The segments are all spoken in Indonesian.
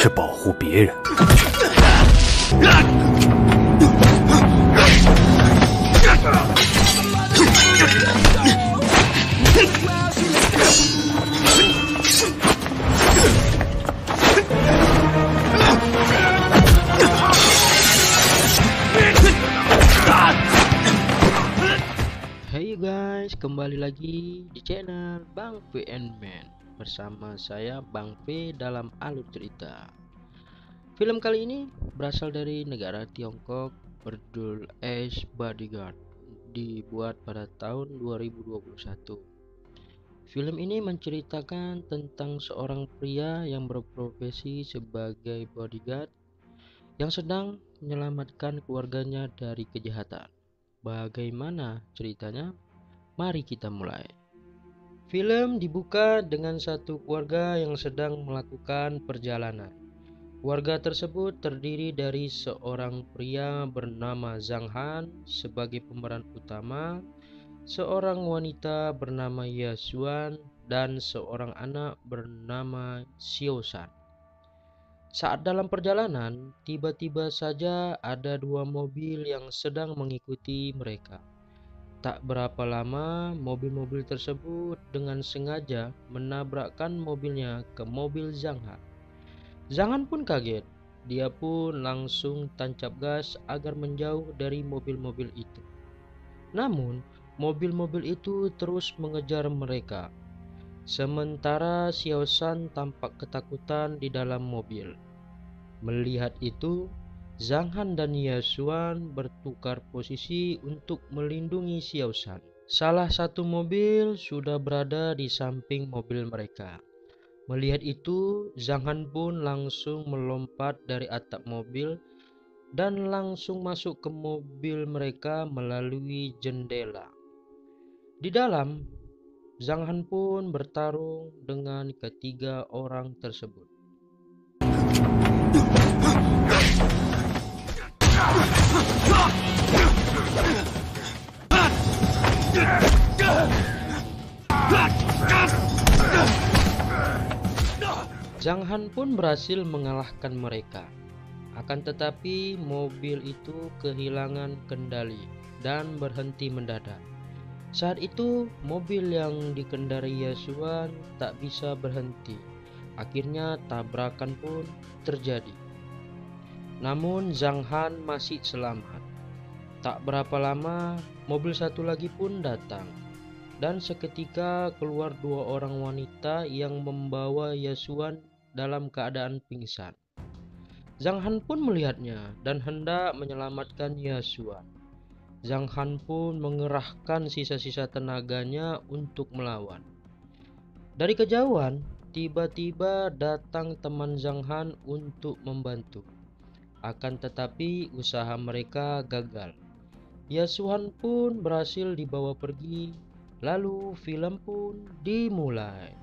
是保护别人。 Hey guys, kembali lagi di channel Bang V and Man. Bersama saya Bang V dalam alur cerita. Film kali ini berasal dari negara Tiongkok, berjudul Ace Bodyguard, dibuat pada tahun 2021. Film ini menceritakan tentang seorang pria yang berprofesi sebagai bodyguard yang sedang menyelamatkan keluarganya dari kejahatan. Bagaimana ceritanya? Mari kita mulai. Film dibuka dengan satu keluarga yang sedang melakukan perjalanan. Keluarga tersebut terdiri dari seorang pria bernama Zhang Han sebagai pemeran utama, seorang wanita bernama Ye Xuan, dan seorang anak bernama Xiao Shan. Saat dalam perjalanan, tiba-tiba saja ada dua mobil yang sedang mengikuti mereka. Tak berapa lama, mobil-mobil tersebut dengan sengaja menabrakkan mobilnya ke mobil Zhang Han. Zhang Han pun kaget. Dia pun langsung tancap gas agar menjauh dari mobil-mobil itu. Namun, mobil-mobil itu terus mengejar mereka. Sementara Xiao Shan tampak ketakutan di dalam mobil. Melihat itu, Zhang Han dan Ye Xuan bertukar posisi untuk melindungi Xiao Shan. Salah satu mobil sudah berada di samping mobil mereka. Melihat itu, Zhang Han pun langsung melompat dari atap mobil dan langsung masuk ke mobil mereka melalui jendela. Di dalam, Zhang Han pun bertarung dengan ketiga orang tersebut. Zhang Han pun berhasil mengalahkan mereka. Akan tetapi mobil itu kehilangan kendali dan berhenti mendadak. Saat itu mobil yang dikendarai Ye Xuan tak bisa berhenti. Akhirnya tabrakan pun terjadi. Namun Zhang Han masih selamat. Tak berapa lama mobil satu lagi pun datang. Dan seketika keluar dua orang wanita yang membawa Ye Xuan dalam keadaan pingsan. Zhang Han pun melihatnya dan hendak menyelamatkan Ye Xuan. Zhang Han pun mengerahkan sisa-sisa tenaganya untuk melawan. Dari kejauhan, tiba-tiba datang teman Zhang Han untuk membantu. Akan tetapi usaha mereka gagal. Ye Xuan pun berhasil dibawa pergi. Lalu film pun dimulai.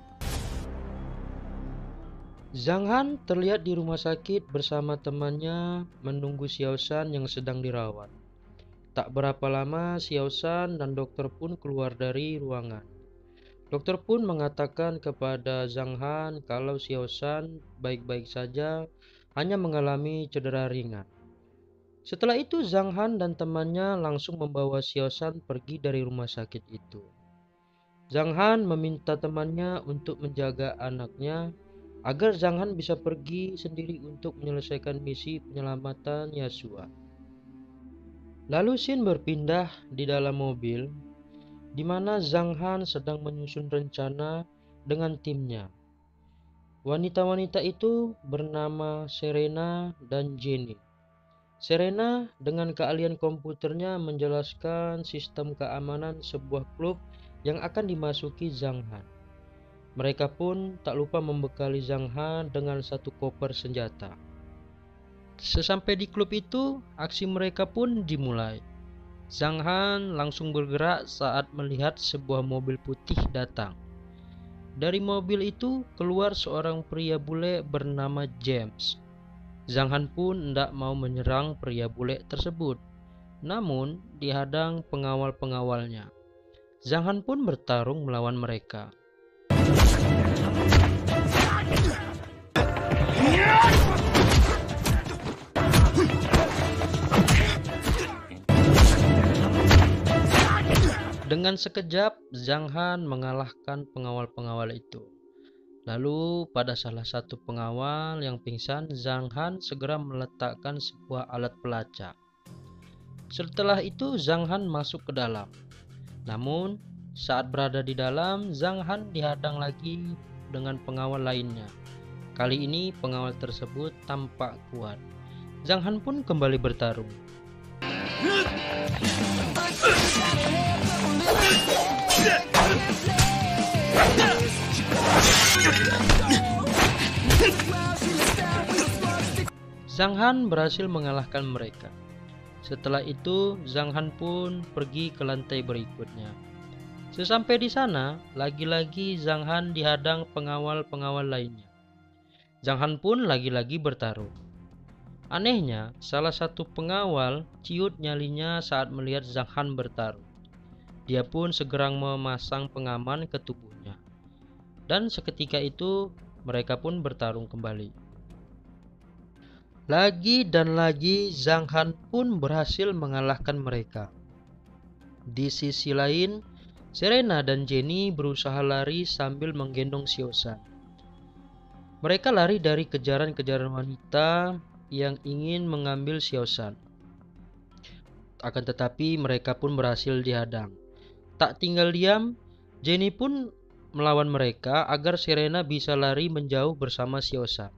Zhang Han terlihat di rumah sakit bersama temannya menunggu Xiao Shan yang sedang dirawat. Tak berapa lama Xiao Shan dan dokter pun keluar dari ruangan. Dokter pun mengatakan kepada Zhang Han kalau Xiao Shan baik-baik saja, hanya mengalami cedera ringan. Setelah itu Zhang Han dan temannya langsung membawa Xiao Shan pergi dari rumah sakit itu. Zhang Han meminta temannya untuk menjaga anaknya agar Zhang Han bisa pergi sendiri untuk menyelesaikan misi penyelamatan Ye Xuan. Lalu scene berpindah di dalam mobil, di mana Zhang Han sedang menyusun rencana dengan timnya. Wanita-wanita itu bernama Serena dan Jenny. Serena dengan keahlian komputernya menjelaskan sistem keamanan sebuah klub yang akan dimasuki Zhang Han. Mereka pun tak lupa membekali Zhang Han dengan satu koper senjata. Sesampai di klub itu, aksi mereka pun dimulai. Zhang Han langsung bergerak saat melihat sebuah mobil putih datang. Dari mobil itu keluar seorang pria bule bernama James. Zhang Han pun tidak mau menyerang pria bule tersebut, namun dihadang pengawal-pengawalnya. Zhang Han pun bertarung melawan mereka. Dengan sekejap, Zhang Han mengalahkan pengawal-pengawal itu. Lalu pada salah satu pengawal yang pingsan, Zhang Han segera meletakkan sebuah alat pelacak. Setelah itu Zhang Han masuk ke dalam. Namun saat berada di dalam, Zhang Han dihadang lagi dengan pengawal lainnya. Kali ini pengawal tersebut tampak kuat. Zhang Han pun kembali bertarung. Zhang Han berhasil mengalahkan mereka. Setelah itu, Zhang Han pun pergi ke lantai berikutnya. Sesampai di sana, lagi-lagi Zhang Han dihadang pengawal-pengawal lainnya. Zhang Han pun lagi-lagi bertarung. Anehnya, salah satu pengawal ciut nyalinya saat melihat Zhang Han bertarung. Dia pun segera memasang pengaman ke tubuhnya. Dan seketika itu, mereka pun bertarung kembali. Lagi dan lagi Zhang Han pun berhasil mengalahkan mereka. Di sisi lain, Serena dan Jenny berusaha lari sambil menggendong Xiaoshan. Mereka lari dari kejaran-kejaran wanita yang ingin mengambil Xiaoshan. Akan tetapi mereka pun berhasil dihadang. Tak tinggal diam, Jenny pun melawan mereka agar Serena bisa lari menjauh bersama Xiaoshan.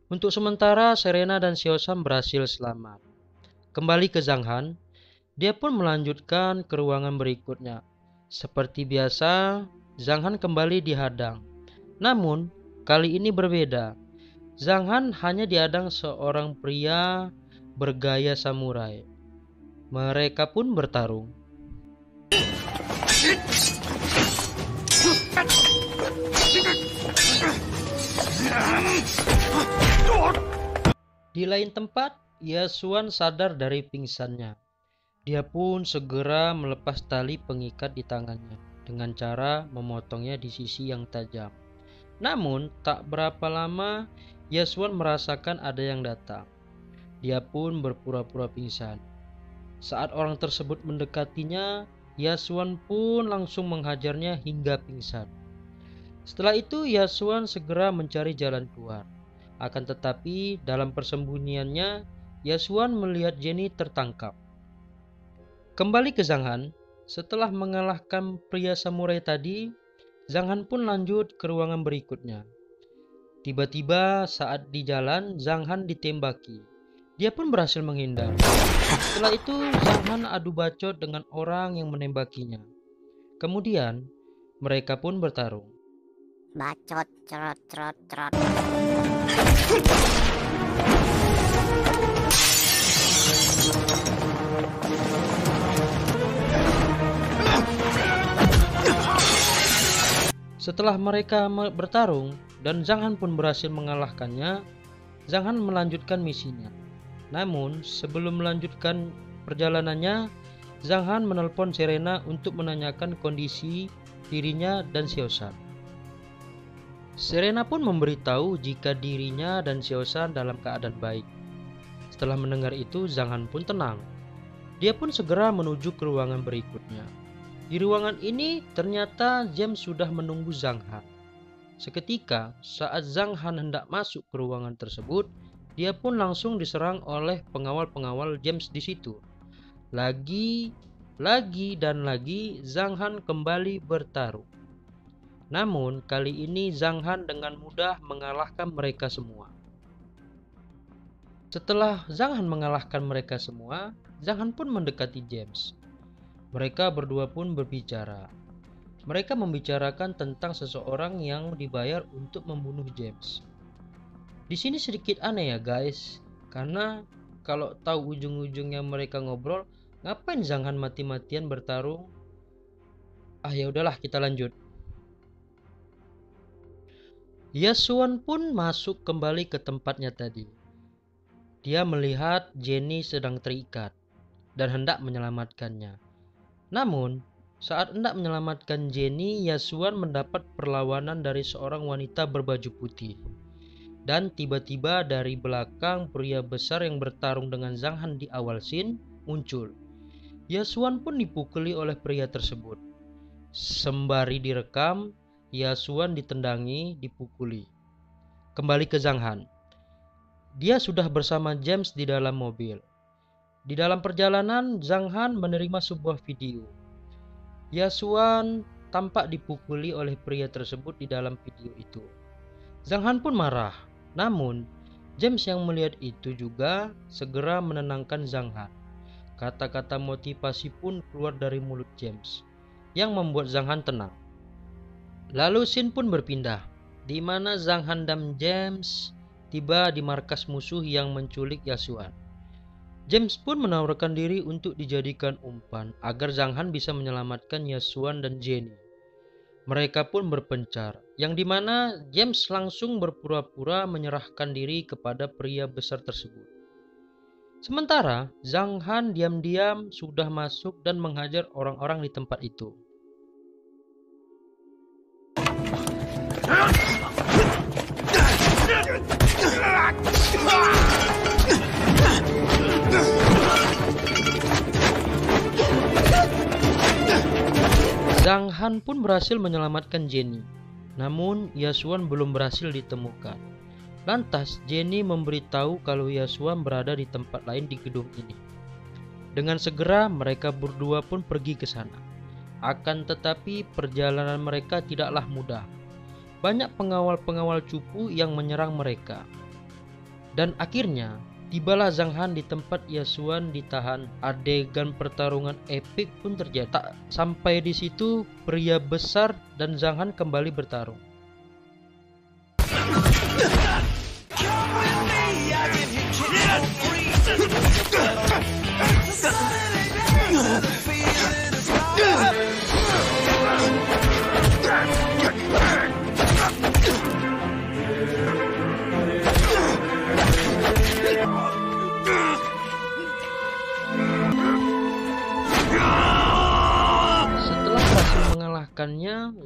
Untuk sementara Serena dan Xiaoshan berhasil selamat. Kembali ke Zhang Han, dia pun melanjutkan ke ruangan berikutnya. Seperti biasa, Zhang Han kembali dihadang. Namun, kali ini berbeda. Zhang Han hanya dihadang seorang pria bergaya samurai. Mereka pun bertarung. Di lain tempat, Yasuan sadar dari pingsannya. Dia pun segera melepas tali pengikat di tangannya dengan cara memotongnya di sisi yang tajam. Namun, tak berapa lama Yasuan merasakan ada yang datang. Dia pun berpura-pura pingsan. Saat orang tersebut mendekatinya, Yasuan pun langsung menghajarnya hingga pingsan. Setelah itu Yasuan segera mencari jalan keluar. Akan tetapi dalam persembunyiannya, Yasuan melihat Jenny tertangkap. Kembali ke Zhang Han, setelah mengalahkan pria samurai tadi, Zhang Han pun lanjut ke ruangan berikutnya. Tiba-tiba saat di jalan, Zhang Han ditembaki. Dia pun berhasil menghindar. Setelah itu Zhang Han adu bacot dengan orang yang menembakinya. Kemudian mereka pun bertarung. Bacot, cerot, cerot, cerot. Setelah mereka bertarung dan Zhang Han pun berhasil mengalahkannya, Zhang Han melanjutkan misinya. Namun sebelum melanjutkan perjalanannya, Zhang Han menelpon Serena untuk menanyakan kondisi dirinya dan Xiaoshan. Serena pun memberitahu jika dirinya dan Xiaoshan dalam keadaan baik. Setelah mendengar itu, Zhang Han pun tenang. Dia pun segera menuju ke ruangan berikutnya. Di ruangan ini ternyata James sudah menunggu Zhang Han. Seketika saat Zhang Han hendak masuk ke ruangan tersebut, dia pun langsung diserang oleh pengawal-pengawal James di situ. Lagi dan lagi Zhang Han kembali bertarung. Namun kali ini Zhang Han dengan mudah mengalahkan mereka semua. Setelah Zhang Han mengalahkan mereka semua, Zhang Han pun mendekati James. Mereka berdua pun berbicara. Mereka membicarakan tentang seseorang yang dibayar untuk membunuh James. Di sini sedikit aneh ya guys, karena kalau tahu ujung-ujungnya mereka ngobrol, ngapain Zhang Han mati-matian bertarung? Ya udahlah, kita lanjut. Yasuan pun masuk kembali ke tempatnya tadi. Dia melihat Jenny sedang terikat dan hendak menyelamatkannya. Namun, saat hendak menyelamatkan Jenny, Yasuan mendapat perlawanan dari seorang wanita berbaju putih. Dan tiba-tiba dari belakang pria besar yang bertarung dengan Zhang Han di awal scene muncul. Yasuan pun dipukuli oleh pria tersebut. Sembari direkam, Yasuan ditendangi, dipukuli. Kembali ke Zhang Han. Dia sudah bersama James di dalam mobil. Di dalam perjalanan, Zhang Han menerima sebuah video. Yasuan tampak dipukuli oleh pria tersebut di dalam video itu. Zhang Han pun marah. Namun, James yang melihat itu juga segera menenangkan Zhang Han. Kata-kata motivasi pun keluar dari mulut James, yang membuat Zhang Han tenang. Lalu scene pun berpindah, di mana Zhang Han dan James tiba di markas musuh yang menculik Yasuan. James pun menawarkan diri untuk dijadikan umpan agar Zhang Han bisa menyelamatkan Yasuan dan Jenny. Mereka pun berpencar, yang dimana James langsung berpura-pura menyerahkan diri kepada pria besar tersebut. Sementara Zhang Han diam-diam sudah masuk dan menghajar orang-orang di tempat itu. Zhang Han pun berhasil menyelamatkan Jenny. Namun Yasuan belum berhasil ditemukan. Lantas Jenny memberitahu kalau Yasuan berada di tempat lain di gedung ini. Dengan segera mereka berdua pun pergi ke sana. Akan tetapi perjalanan mereka tidaklah mudah. Banyak pengawal-pengawal cupu yang menyerang mereka. Dan akhirnya tibalah Zhang Han di tempat Yasuan ditahan. Adegan pertarungan epik pun terjadi. Tak sampai di situ, pria besar dan Zhang Han kembali bertarung.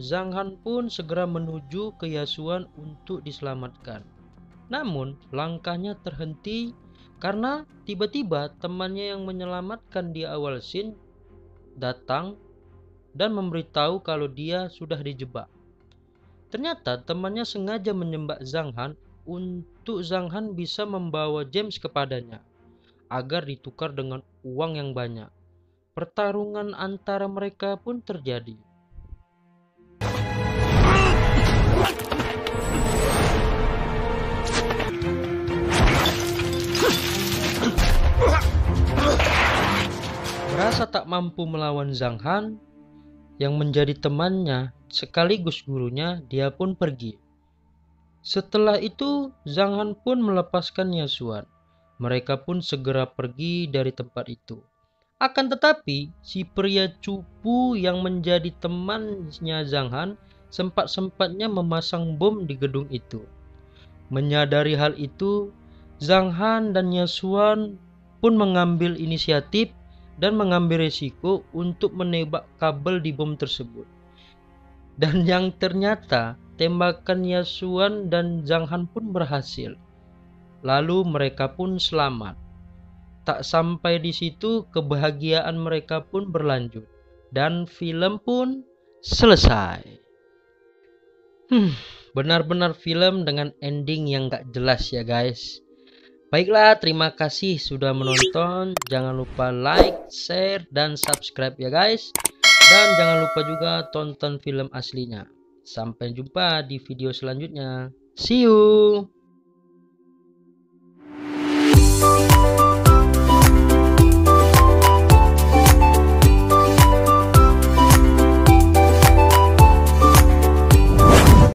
Zhang Han pun segera menuju ke Yasuan untuk diselamatkan. Namun langkahnya terhenti karena tiba-tiba temannya yang menyelamatkan di awal scene datang dan memberitahu kalau dia sudah dijebak. Ternyata temannya sengaja menyembah Zhang Han untuk Zhang Han bisa membawa James kepadanya agar ditukar dengan uang yang banyak. Pertarungan antara mereka pun terjadi. Merasa tak mampu melawan Zhang Han yang menjadi temannya sekaligus gurunya, dia pun pergi. Setelah itu Zhang Han pun melepaskan Yasuan. Mereka pun segera pergi dari tempat itu. Akan tetapi si pria cupu yang menjadi temannya Zhang Han sempat-sempatnya memasang bom di gedung itu. Menyadari hal itu, Zhang Han dan Yasuan pun mengambil inisiatif dan mengambil resiko untuk menembak kabel di bom tersebut. Dan yang ternyata tembakan Yasuan dan Zhang Han pun berhasil. Lalu mereka pun selamat. Tak sampai di situ, kebahagiaan mereka pun berlanjut dan film pun selesai. Benar-benar film dengan ending yang gak jelas ya guys. Baiklah, terima kasih sudah menonton. Jangan lupa like, share, dan subscribe ya guys. Dan jangan lupa juga tonton film aslinya. Sampai jumpa di video selanjutnya. See you.